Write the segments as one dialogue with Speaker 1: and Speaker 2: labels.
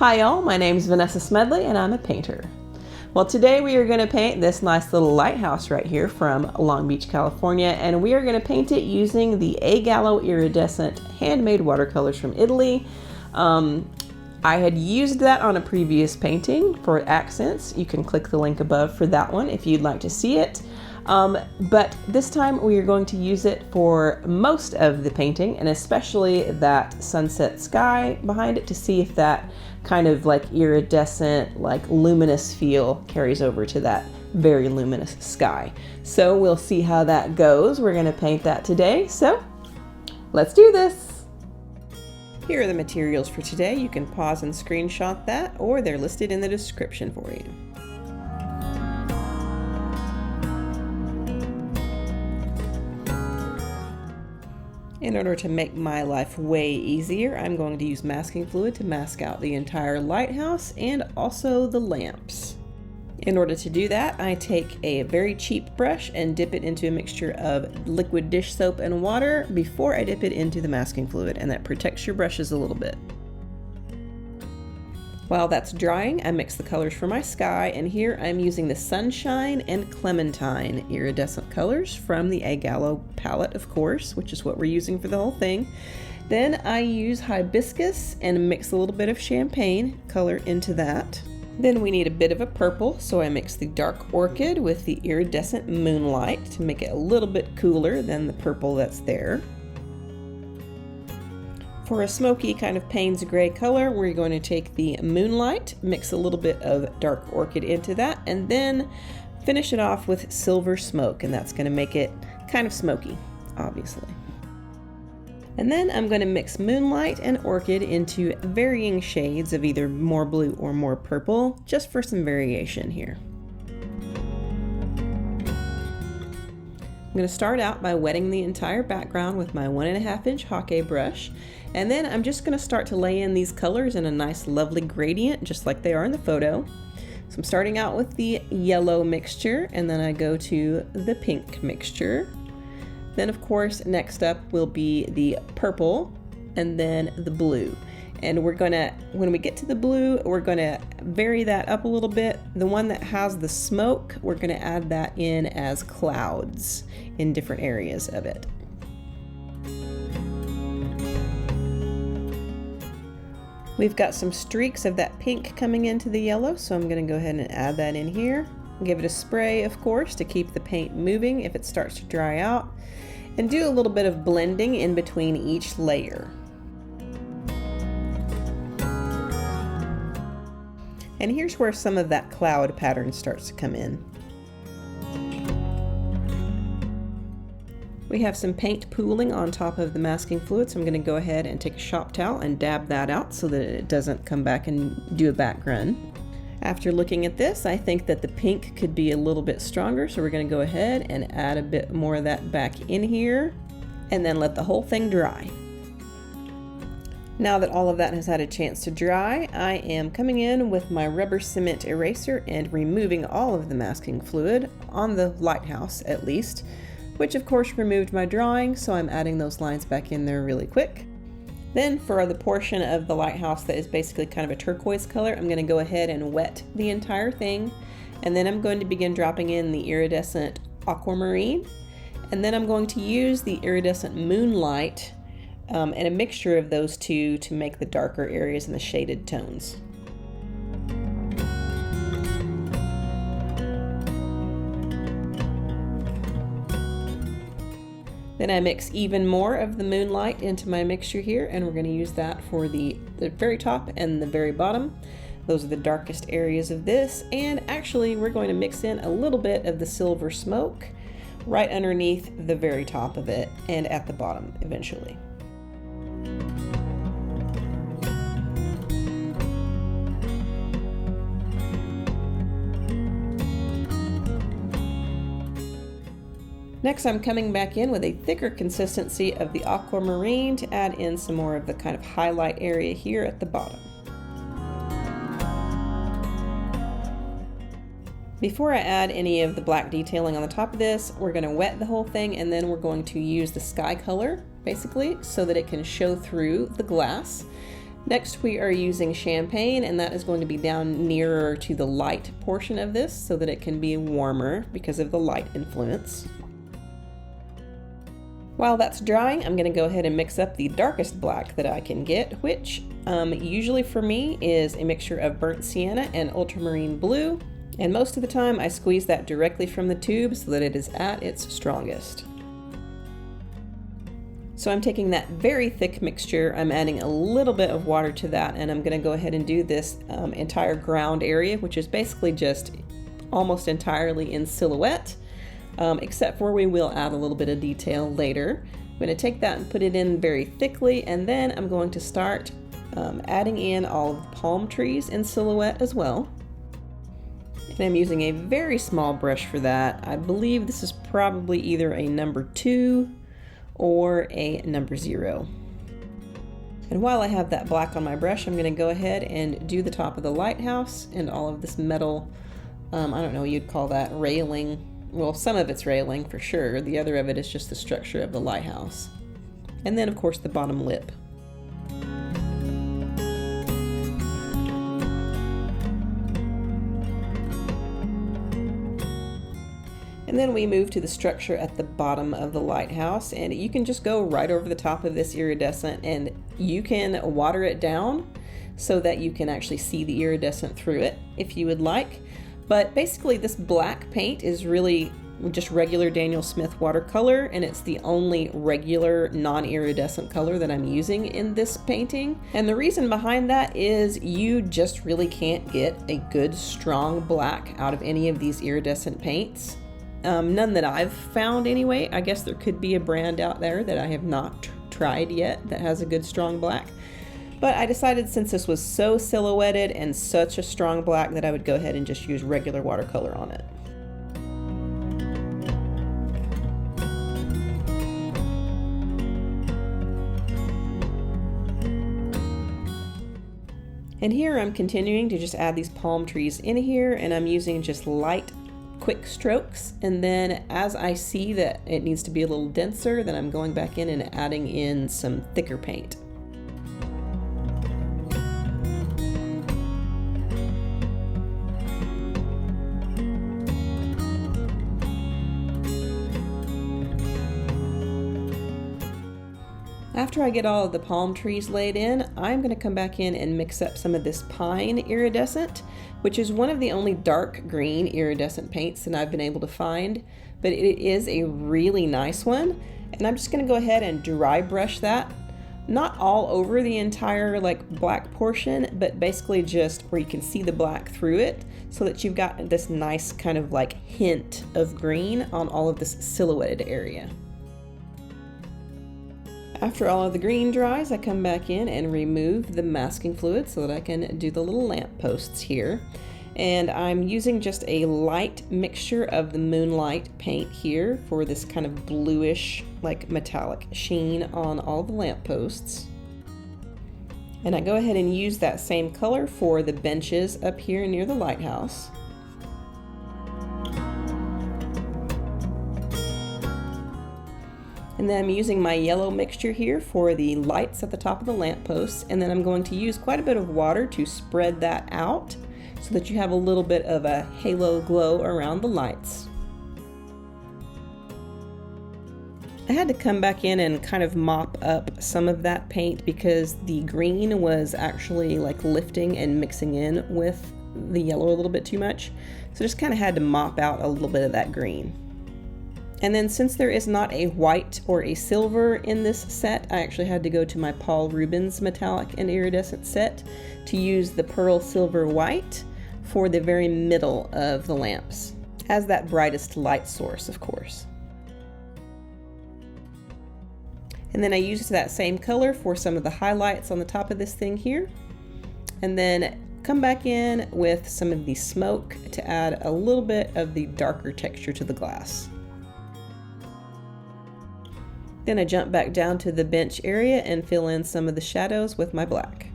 Speaker 1: Hi y'all, my name is Vanessa Smedley and I'm a painter. Well, today we are going to paint this nice little lighthouse right here from Long Beach, California, and we are going to paint it using the A.Gallo Iridescent handmade watercolors from Italy. I had used that on a previous painting for accents. You can click the link above for that one if you'd like to see it. But this time we are going to use it for most of the painting, and especially that sunset sky behind it, to see if that kind of like iridescent, like luminous feel carries over to that very luminous sky. So we'll see how that goes. We're going to paint that today. So let's do this. Here are the materials for today. You can pause and screenshot that, or they're listed in the description for you. In order to make my life way easier, I'm going to use masking fluid to mask out the entire lighthouse and also the lamps. In order to do that, I take a very cheap brush and dip it into a mixture of liquid dish soap and water before I dip it into the masking fluid, and that protects your brushes a little bit. While that's drying, I mix the colors for my sky, and here I'm using the Sunshine and Clementine iridescent colors from the A.Gallo palette, of course, which is what we're using for the whole thing. Then I use Hibiscus and mix a little bit of champagne color into that. Then we need a bit of a purple, so I mix the dark Orchid with the iridescent Moonlight to make it a little bit cooler than the purple that's there. For a smoky kind of Payne's gray color, we're going to take the Moonlight, mix a little bit of dark Orchid into that, and then finish it off with silver smoke, and that's going to make it kind of smoky, obviously. And then I'm going to mix Moonlight and Orchid into varying shades of either more blue or more purple, just for some variation here. I'm going to start out by wetting the entire background with my 1.5 inch Hake brush, and then I'm just going to start to lay in these colors in a nice lovely gradient, just like they are in the photo. So I'm starting out with the yellow mixture, and then I go to the pink mixture. Then of course next up will be the purple and then the blue. And we're gonna, when we get to the blue, we're gonna vary that up a little bit. The one that has the smoke, we're gonna add that in as clouds in different areas of it. We've got some streaks of that pink coming into the yellow, so I'm gonna go ahead and add that in here. Give it a spray, of course, to keep the paint moving if it starts to dry out. And do a little bit of blending in between each layer. And here's where some of that cloud pattern starts to come in. We have some paint pooling on top of the masking fluid, so I'm going to go ahead and take a shop towel and dab that out so that it doesn't come back and do a back run. After looking at this, I think that the pink could be a little bit stronger, so we're going to go ahead and add a bit more of that back in here, and then let the whole thing dry. Now that all of that has had a chance to dry, I am coming in with my rubber cement eraser and removing all of the masking fluid, on the lighthouse at least, which of course removed my drawing, so I'm adding those lines back in there really quick. Then for the portion of the lighthouse that is basically kind of a turquoise color, I'm going to go ahead and wet the entire thing, and then I'm going to begin dropping in the iridescent aquamarine, and then I'm going to use the iridescent Moonlight and a mixture of those two to make the darker areas and the shaded tones. Then I mix even more of the Moonlight into my mixture here, and we're going to use that for the very top and the very bottom. Those are the darkest areas of this, and actually we're going to mix in a little bit of the silver smoke right underneath the very top of it and at the bottom eventually. Next, I'm coming back in with a thicker consistency of the aquamarine to add in some more of the kind of highlight area here at the bottom. Before I add any of the black detailing on the top of this, we're going to wet the whole thing, and then we're going to use the sky color basically so that it can show through the glass. Next we are using champagne, and that is going to be down nearer to the light portion of this so that it can be warmer because of the light influence. While that's drying, I'm going to go ahead and mix up the darkest black that I can get, which usually for me is a mixture of burnt sienna and ultramarine blue, and most of the time I squeeze that directly from the tube so that it is at its strongest. So I'm taking that very thick mixture, I'm adding a little bit of water to that, and I'm going to go ahead and do this entire ground area, which is basically just almost entirely in silhouette, except for we will add a little bit of detail later. I'm going to take that and put it in very thickly, and then I'm going to start adding in all of the palm trees in silhouette as well. And I'm using a very small brush for that. I believe this is probably either a number 2 or a number 0. And while I have that black on my brush, I'm going to go ahead and do the top of the lighthouse and all of this metal, I don't know what you'd call that, railing. Well, some of it's railing for sure. The other of it is just the structure of the lighthouse. And then of course the bottom lip. And then we move to the structure at the bottom of the lighthouse, and you can just go right over the top of this iridescent, and you can water it down so that you can actually see the iridescent through it if you would like. But basically this black paint is really just regular Daniel Smith watercolor, and it's the only regular non-iridescent color that I'm using in this painting. And the reason behind that is you just really can't get a good strong black out of any of these iridescent paints. None that I've found anyway. I guess there could be a brand out there that I have not tried yet that has a good strong black. But I decided since this was so silhouetted and such a strong black that I would go ahead and just use regular watercolor on it. And here I'm continuing to just add these palm trees in here, and I'm using just light quick strokes, and then as I see that it needs to be a little denser, then I'm going back in and adding in some thicker paint. After I get all of the palm trees laid in, I'm going to come back in and mix up some of this pine iridescent, which is one of the only dark green iridescent paints that I've been able to find, but it is a really nice one. And I'm just going to go ahead and dry brush that, not all over the entire like black portion, but basically just where you can see the black through it, so that you've got this nice kind of like hint of green on all of this silhouetted area. After all of the green dries, I come back in and remove the masking fluid so that I can do the little lamp posts here. And I'm using just a light mixture of the Moonlight paint here for this kind of bluish, like metallic sheen on all the lamp posts. And I go ahead and use that same color for the benches up here near the lighthouse. And then I'm using my yellow mixture here for the lights at the top of the lampposts, and then I'm going to use quite a bit of water to spread that out so that you have a little bit of a halo glow around the lights. I had to come back in and kind of mop up some of that paint because the green was actually like lifting and mixing in with the yellow a little bit too much. So just kind of had to mop out a little bit of that green. And then since there is not a white or a silver in this set, I actually had to go to my Paul Rubens metallic and iridescent set to use the pearl silver white for the very middle of the lamps, as that brightest light source, of course. And then I used that same color for some of the highlights on the top of this thing here. And then come back in with some of the smoke to add a little bit of the darker texture to the glass. Then I jump back down to the bench area and fill in some of the shadows with my black.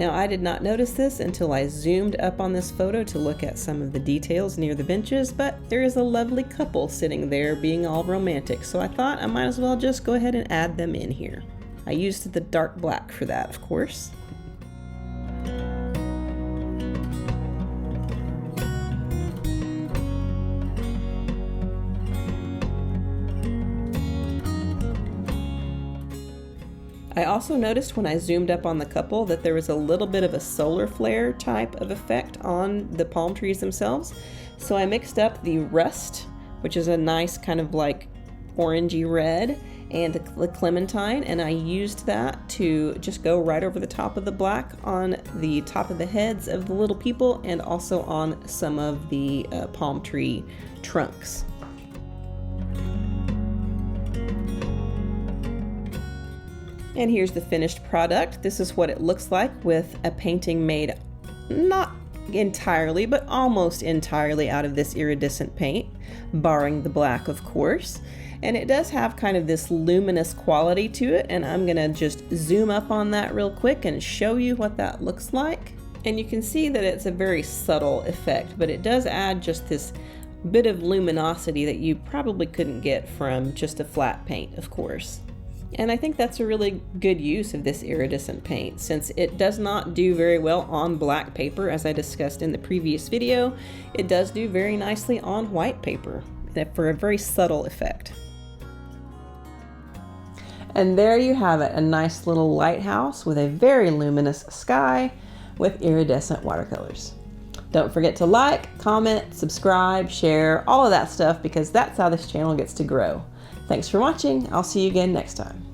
Speaker 1: Now, I did not notice this until I zoomed up on this photo to look at some of the details near the benches, but there is a lovely couple sitting there being all romantic, so I thought I might as well just go ahead and add them in here. I used the dark black for that, of course. I also noticed when I zoomed up on the couple that there was a little bit of a solar flare type of effect on the palm trees themselves. So I mixed up the rust, which is a nice kind of like orangey red, and the Clementine, and I used that to just go right over the top of the black on the top of the heads of the little people and also on some of the palm tree trunks. And here's the finished product. This is what it looks like with a painting made not entirely, but almost entirely out of this iridescent paint, barring the black, of course. And it does have kind of this luminous quality to it, and I'm gonna just zoom up on that real quick and show you what that looks like. And you can see that it's a very subtle effect, but it does add just this bit of luminosity that you probably couldn't get from just a flat paint, of course. And I think that's a really good use of this iridescent paint, since it does not do very well on black paper, as I discussed in the previous video. It does do very nicely on white paper for a very subtle effect. And there you have it, a nice little lighthouse with a very luminous sky with iridescent watercolors. Don't forget to like, comment, subscribe, share, all of that stuff, because that's how this channel gets to grow. Thanks for watching. I'll see you again next time.